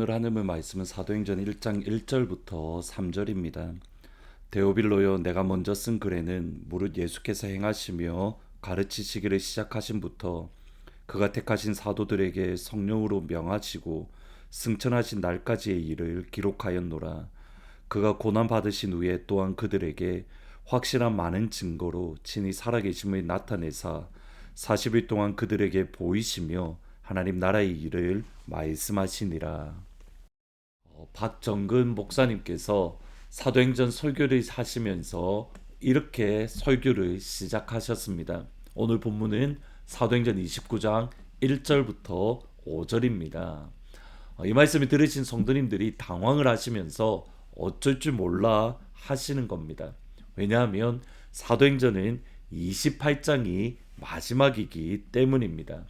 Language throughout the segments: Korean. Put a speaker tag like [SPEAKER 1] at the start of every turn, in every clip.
[SPEAKER 1] 오늘 하늘의 말씀은 사도행전 1장 1절부터 3절입니다. 데오빌로여, 내가 먼저 쓴 글에는 무릇 예수께서 행하시며 가르치시기를 시작하신부터 그가 택하신 사도들에게 성령으로 명하시고 승천하신 날까지의 일을 기록하였노라. 그가 고난 받으신 후에 또한 그들에게 확실한 많은 증거로 친히 살아계심을 나타내사 40일 동안 그들에게 보이시며 하나님 나라의 일을 말씀하시니라. 박정근 목사님께서 사도행전 설교를 하시면서 이렇게 설교를 시작하셨습니다. 오늘 본문은 사도행전 29장 1절부터 5절입니다. 이 말씀을 들으신 성도님들이 당황을 하시면서 어쩔 줄 몰라 하시는 겁니다. 왜냐하면 사도행전은 28장이 마지막이기 때문입니다.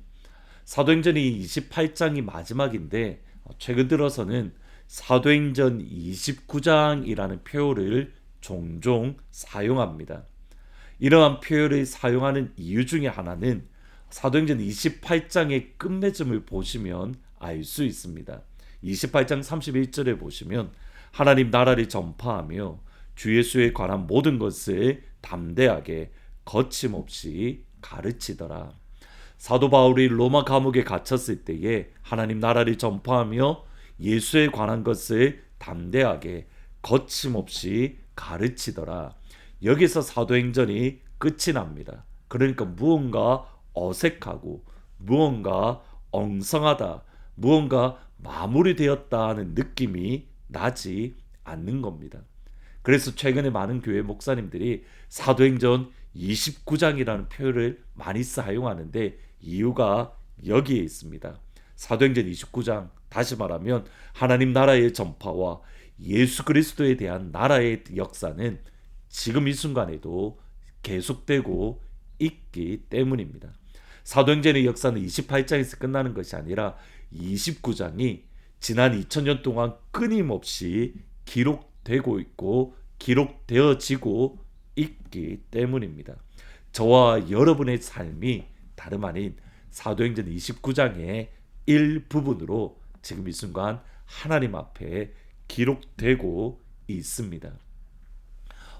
[SPEAKER 1] 사도행전이 28장이 마지막인데 최근 들어서는 사도행전 29장이라는 표현을 종종 사용합니다. 이러한 표현을 사용하는 이유 중에 하나는 사도행전 28장의 끝맺음을 보시면 알 수 있습니다. 28장 31절에 보시면 하나님 나라를 전파하며 주 예수에 관한 모든 것을 담대하게 거침없이 가르치더라. 사도 바울이 로마 감옥에 갇혔을 때에 하나님 나라를 전파하며 예수에 관한 것을 담대하게 거침없이 가르치더라. 여기서 사도행전이 끝이 납니다. 그러니까 무언가 어색하고 무언가 엉성하다, 무언가 마무리되었다 하는 느낌이 나지 않는 겁니다. 그래서 최근에 많은 교회 목사님들이 사도행전 29장이라는 표현을 많이 사용하는데 이유가 여기에 있습니다. 사도행전 29장, 다시 말하면 하나님 나라의 전파와 예수 그리스도에 대한 나라의 역사는 지금 이 순간에도 계속되고 있기 때문입니다. 사도행전의 역사는 28장에서 끝나는 것이 아니라 29장이 지난 2000년 동안 끊임없이 기록되고 있고 기록되어지고 있기 때문입니다. 저와 여러분의 삶이 다름 아닌 사도행전 29장의 일부분으로 지금 이 순간 하나님 앞에 기록되고 있습니다.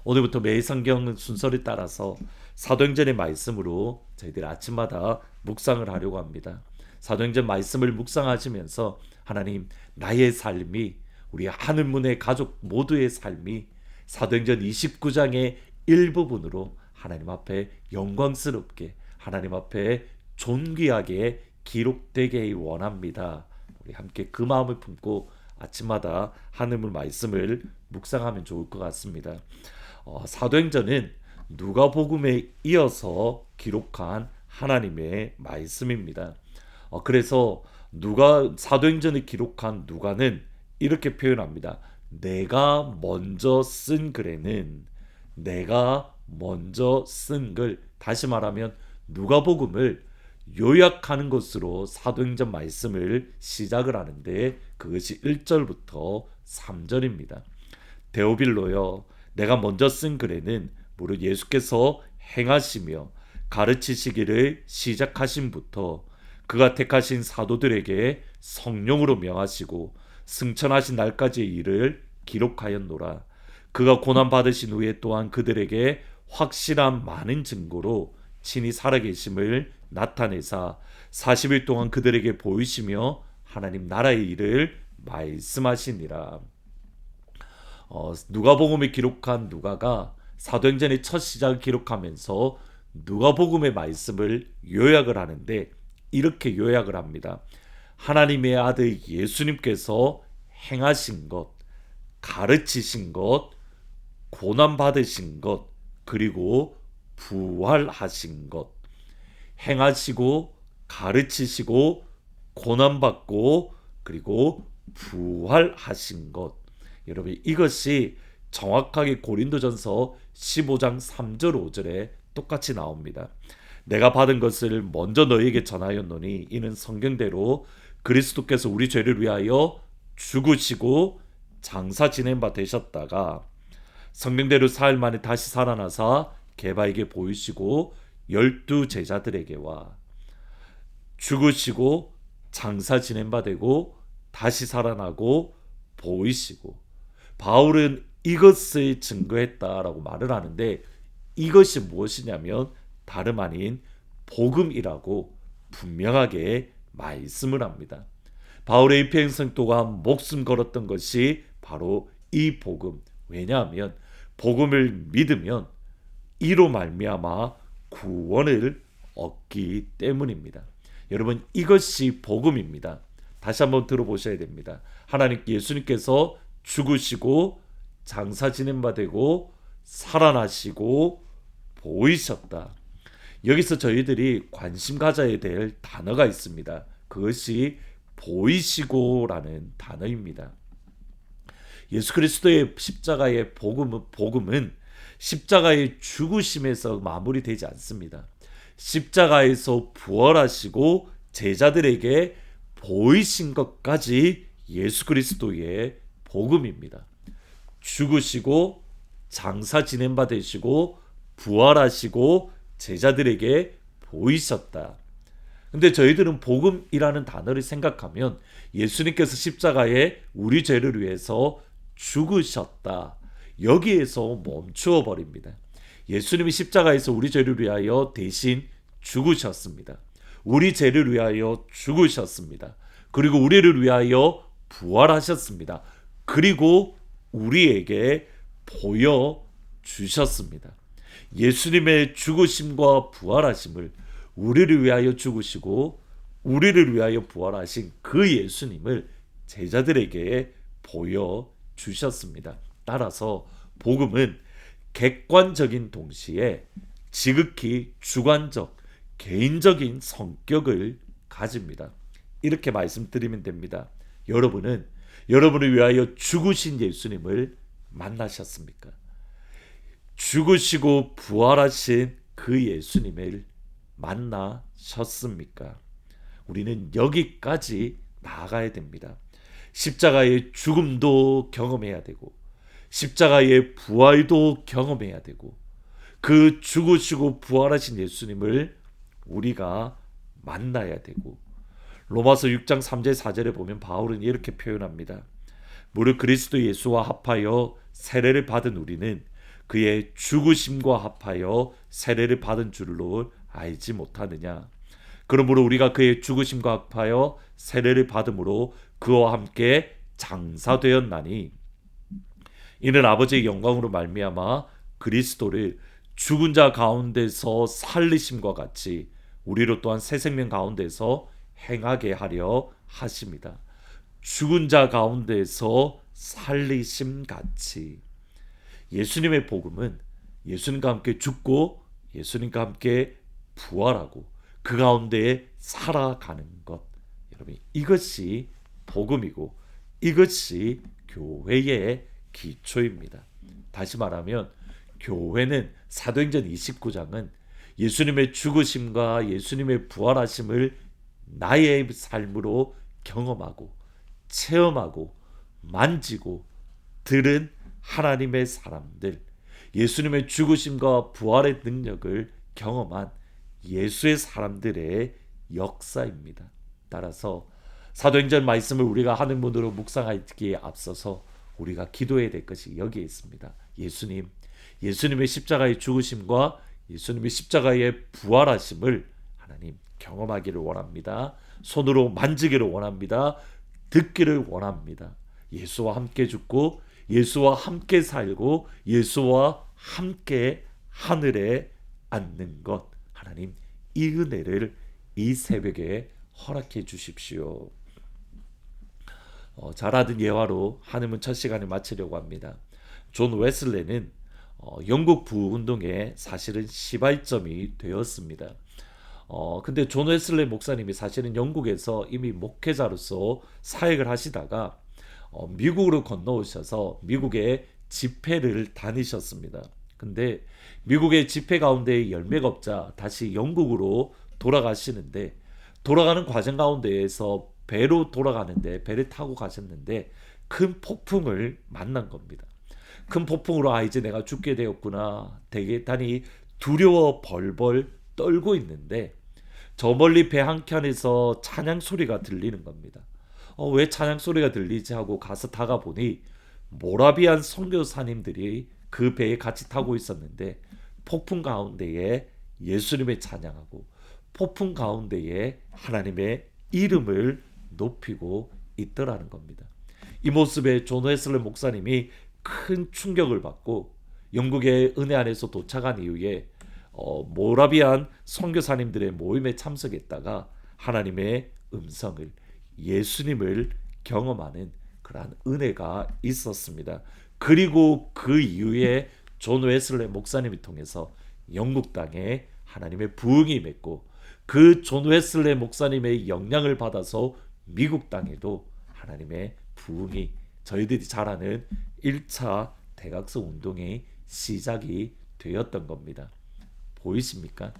[SPEAKER 1] 오늘부터 매일 성경 순서를 따라서 사도행전의 말씀으로 저희들 아침마다 묵상을 하려고 합니다. 사도행전 말씀을 묵상하시면서 하나님, 나의 삶이, 우리 하늘문의 가족 모두의 삶이 사도행전 29장의 일부분으로 하나님 앞에 영광스럽게, 하나님 앞에 존귀하게 기록되게 원합니다. 우리 함께 그 마음을 품고 아침마다 하늘문 말씀을 묵상하면 좋을 것 같습니다. 사도행전은 누가복음에 이어서 기록한 하나님의 말씀입니다. 그래서 사도행전을 기록한 누가는 이렇게 표현합니다. 내가 먼저 쓴 글에는, 내가 먼저 쓴 글, 다시 말하면 누가복음을 요약하는 것으로 사도행전 말씀을 시작을 하는데 그것이 1절부터 3절입니다. 데오빌로여, 내가 먼저 쓴 글에는 무릇 예수께서 행하시며 가르치시기를 시작하신부터 그가 택하신 사도들에게 성령으로 명하시고 승천하신 날까지의 일을 기록하였노라. 그가 고난 받으신 후에 또한 그들에게 확실한 많은 증거로 친히 살아계심을 나타내사 40일 동안 그들에게 보이시며 하나님 나라의 일을 말씀하시니라. 누가복음을 기록한 누가가 사도행전의 첫 시작을 기록하면서 누가복음의 말씀을 요약을 하는데 이렇게 요약을 합니다. 하나님의 아들 예수님께서 행하신 것, 가르치신 것, 고난 받으신 것, 그리고 부활하신 것, 행하시고 가르치시고 고난 받고 그리고 부활하신 것. 여러분, 이것이 정확하게 고린도전서 15장 3절 5절에 똑같이 나옵니다. 내가 받은 것을 먼저 너희에게 전하였노니 이는 성경대로 그리스도께서 우리 죄를 위하여 죽으시고 장사 지낸 바 되셨다가 성경대로 사흘 만에 다시 살아나사 게바에게 보이시고 12 제자들에게와 죽으시고 장사 지낸 바 되고 다시 살아나고 보이시고, 바울은 이것을 증거했다라고 말을 하는데, 이것이 무엇이냐면 다름 아닌 복음이라고 분명하게 말씀을 합니다. 바울의 입행 성도가 목숨 걸었던 것이 바로 이 복음. 왜냐하면 복음을 믿으면 이로 말미암아 구원을 얻기 때문입니다. 여러분, 이것이 복음입니다. 다시 한번 들어보셔야 됩니다. 하나님 예수님께서 죽으시고 장사 지낸 바 되고 살아나시고 보이셨다. 여기서 저희들이 관심 가져야 될 단어가 있습니다. 그것이 보이시고라는 단어입니다. 예수 그리스도의 십자가의 복음은 십자가의 죽으심에서 마무리되지 않습니다. 십자가에서 부활하시고 제자들에게 보이신 것까지 예수 그리스도의 복음입니다. 죽으시고 장사 지낸 바 되시고 부활하시고 제자들에게 보이셨다. 근데 저희들은 복음이라는 단어를 생각하면 예수님께서 십자가에 우리 죄를 위해서 죽으셨다, 여기에서 멈추어 버립니다. 예수님이 십자가에서 우리 죄를 위하여 대신 죽으셨습니다. 우리 죄를 위하여 죽으셨습니다. 그리고 우리를 위하여 부활하셨습니다. 그리고 우리에게 보여주셨습니다. 예수님의 죽으심과 부활하심을, 우리를 위하여 죽으시고 우리를 위하여 부활하신 그 예수님을 제자들에게 보여주셨습니다. 따라서 복음은 객관적인 동시에 지극히 주관적, 개인적인 성격을 가집니다. 이렇게 말씀드리면 됩니다. 여러분은 여러분을 위하여 죽으신 예수님을 만나셨습니까? 죽으시고 부활하신 그 예수님을 만나셨습니까? 우리는 여기까지 나아가야 됩니다. 십자가의 죽음도 경험해야 되고 십자가의 부활도 경험해야 되고, 그 죽으시고 부활하신 예수님을 우리가 만나야 되고, 로마서 6장 3절 4절에 보면 바울은 이렇게 표현합니다. 무릇 그리스도 예수와 합하여 세례를 받은 우리는 그의 죽으심과 합하여 세례를 받은 줄로 알지 못하느냐. 그러므로 우리가 그의 죽으심과 합하여 세례를 받음으로 그와 함께 장사되었나니, 이는 아버지의 영광으로 말미암아 그리스도를 죽은 자 가운데서 살리심과 같이 우리로 또한 새 생명 가운데서 행하게 하려 하십니다. 죽은 자 가운데서 살리심 같이. 예수님의 복음은 예수님과 함께 죽고 예수님과 함께 부활하고 그 가운데 살아가는 것. 여러분, 이것이 복음이고 이것이 교회의 기초입니다. 다시 말하면 교회는 사도행전 29장은 예수님의 죽으심과 예수님의 부활하심을 나의 삶으로 경험하고 체험하고 만지고 들은 하나님의 사람들, 예수님의 죽으심과 부활의 능력을 경험한 예수의 사람들의 역사입니다. 따라서 사도행전 말씀을 우리가 하는 문으로 묵상하기에 앞서서 우리가 기도해야 될 것이 여기에 있습니다. 예수님의 십자가의 죽으심과 예수님의 십자가의 부활하심을 하나님 경험하기를 원합니다. 손으로 만지기를 원합니다. 듣기를 원합니다. 예수와 함께 죽고 예수와 함께 살고 예수와 함께 하늘에 앉는 것, 하나님 이 은혜를 이 새벽에 허락해 주십시오. 잘하던 예화로 하늘문 첫 시간을 마치려고 합니다. 존 웨슬레는 영국 부운동의 사실은 시발점이 되었습니다. 근데 존 웨슬레 목사님이 사실은 영국에서 이미 목회자로서 사역을 하시다가 미국으로 건너오셔서 미국의 집회를 다니셨습니다. 근데 미국의 집회 가운데 열매가 없자 다시 영국으로 돌아가시는데, 돌아가는 과정 가운데에서 배로 돌아가는데 배를 타고 가셨는데 큰 폭풍을 만난 겁니다. 큰 폭풍으로 이제 내가 죽게 되었구나, 대단히 두려워 벌벌 떨고 있는데 저 멀리 배 한켠에서 찬양 소리가 들리는 겁니다. 왜 찬양 소리가 들리지 하고 가서 다가보니 모라비안 선교사님들이 그 배에 같이 타고 있었는데 폭풍 가운데에 예수님의 찬양하고 폭풍 가운데에 하나님의 이름을 높이고 있더라는 겁니다. 이 모습에 존 웨슬리 목사님이 큰 충격을 받고 영국의 은혜 안에서 도착한 이후에 모라비안 선교사님들의 모임에 참석했다가 하나님의 음성을, 예수님을 경험하는 그러한 은혜가 있었습니다. 그리고 그 이후에 존 웨슬리 목사님을 통해서 영국 땅에 하나님의 부흥이 임했고, 그 존 웨슬리 목사님의 영향을 받아서 미국 땅에도 하나님의 부흥이, 저희들이 잘 아는 1차 대각성 운동의 시작이 되었던 겁니다. 보이십니까?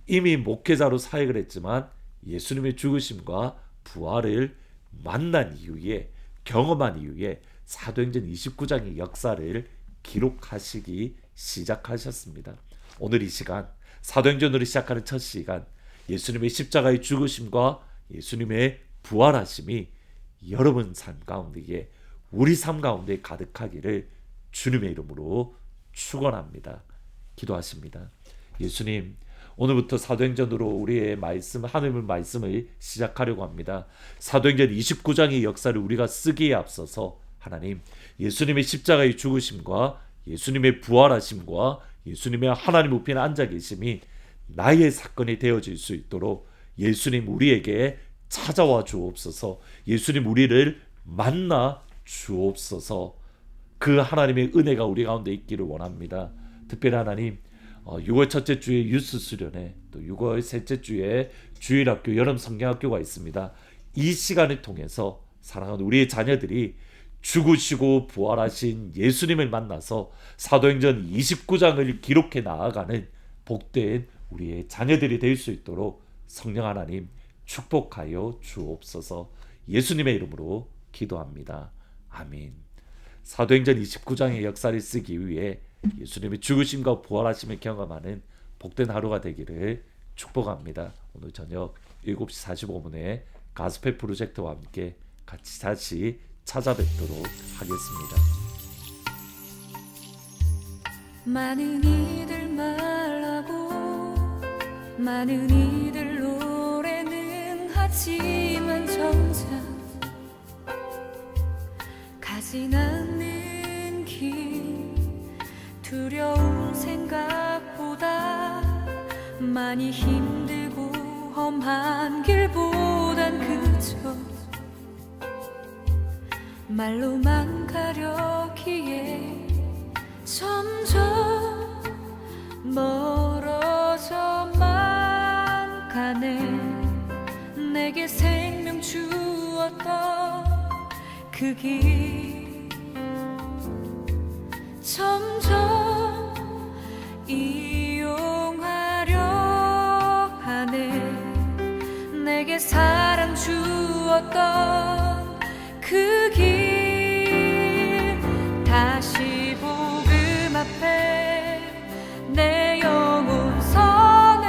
[SPEAKER 1] 이미 목회자로 사역을 했지만 예수님의 죽으심과 부활을 만난 이후에, 경험한 이후에 사도행전 29장의 역사를 기록하시기 시작하셨습니다. 오늘 이 시간, 사도행전으로 시작하는 첫 시간, 예수님의 십자가의 죽으심과 예수님의 부활하심이 여러분 삶 가운데에, 우리 삶 가운데 가득하기를 주님의 이름으로 축원합니다. 기도하십니다. 예수님, 오늘부터 사도행전으로 우리의 말씀, 하나님의 말씀을 시작하려고 합니다. 사도행전 29장의 역사를 우리가 쓰기에 앞서서 하나님, 예수님의 십자가의 죽으심과 예수님의 부활하심과 예수님의 하나님 우편에 앉아 계심이 나의 사건이 되어질 수 있도록 예수님 우리에게 찾아와 주옵소서. 예수님 우리를 만나 주옵소서. 그 하나님의 은혜가 우리 가운데 있기를 원합니다. 특별히 하나님, 6월 첫째 주에 유스 수련회, 또 6월 셋째 주에 주일학교, 여름 성경학교가 있습니다. 이 시간을 통해서 사랑하는 우리의 자녀들이 죽으시고 부활하신 예수님을 만나서 사도행전 29장을 기록해 나아가는 복된 우리의 자녀들이 될 수 있도록 성령 하나님 축복하여 주옵소서. 예수님의 이름으로 기도합니다. 아멘. 사도행전 29장의 역사를 쓰기 위해 예수님의 죽으심과 부활하심을 경험하는 복된 하루가 되기를 축복합니다. 오늘 저녁 7시 45분에 가스펠 프로젝트와 함께 같이 다시 찾아뵙도록 하겠습니다.
[SPEAKER 2] 많은 이들 말하고 많은 이들 노래는 하지만 정작 가진 않는 길, 두려운 생각보다 많이 힘들고 험한 길보단 그저 말로만 가려기에 점점 멀어져만 가네. 내게 생명 주었던 그 길 점점 이용하려 하네. 내게 사랑 주었던 그 길 다시 복음 앞에 내 영혼 선해.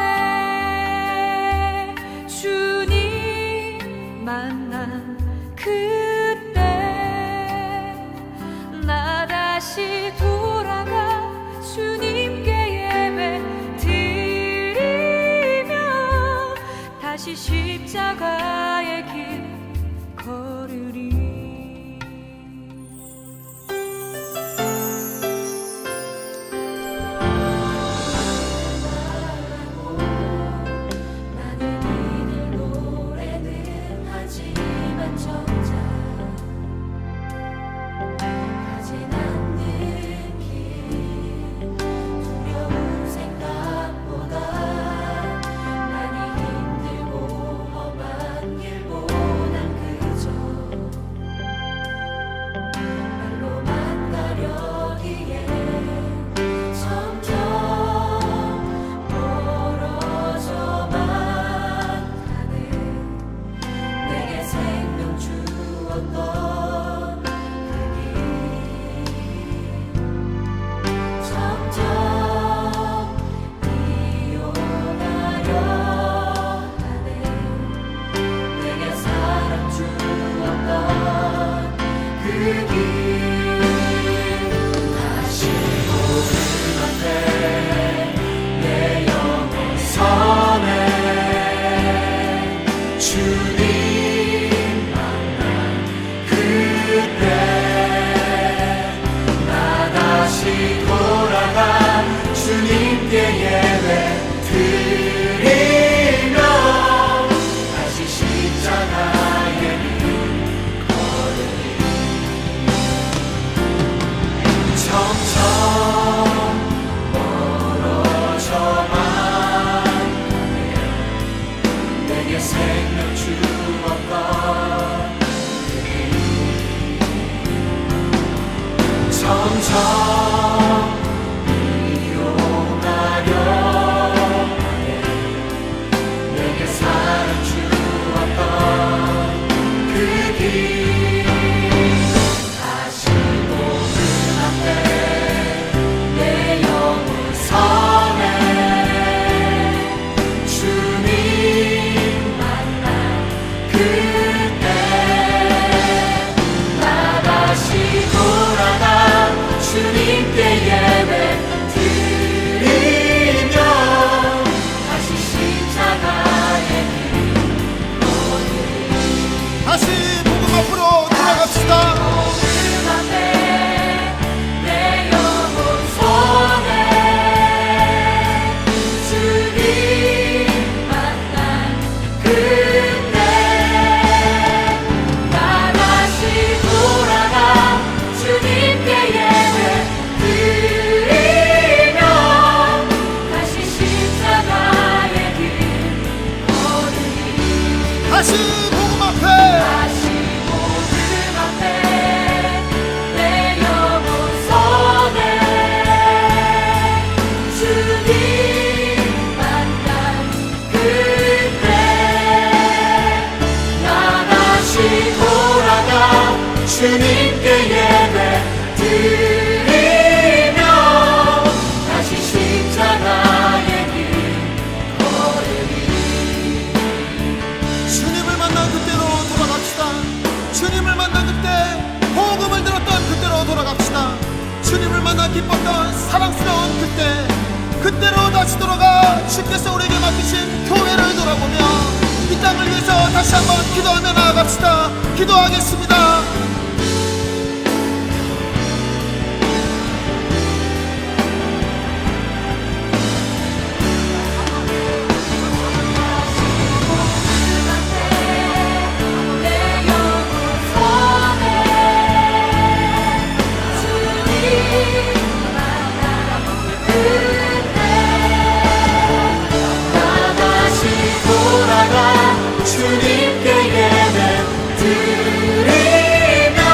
[SPEAKER 2] 주님 만난 그때 나 다시 돌아가 주님께 예배 드리며 다시 십자가의 길 걸으리.
[SPEAKER 3] 주님께 예배 드리며 다시 십자가의 길 걸으리. 주님을 만난 그때로 돌아갑시다. 주님을 만난 그때, 복음을 들었던 그때로 돌아갑시다. 주님을 만나 기뻤던 사랑스러운 그때로 다시 돌아가 주께서 우리에게 맡기신 교회를 돌아보며 이 땅을 위해서 다시 한번 기도하며 나아갑시다. 기도하겠습니다.
[SPEAKER 2] 내 영혼 선해 주님 만나 그때
[SPEAKER 3] 나 다시 돌아가 주님께 예배 드리며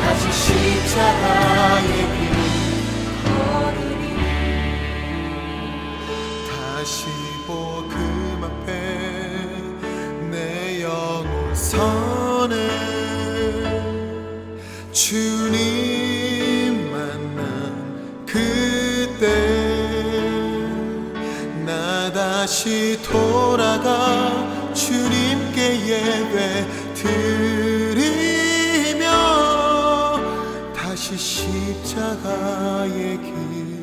[SPEAKER 3] 다시 십자가의 길
[SPEAKER 2] 걸으리.
[SPEAKER 3] 다시 복음 앞에 내 영혼 서는 주님 만난 그때 나 다시 돌아가 주님께 예배 드리며 다시 십자가의 길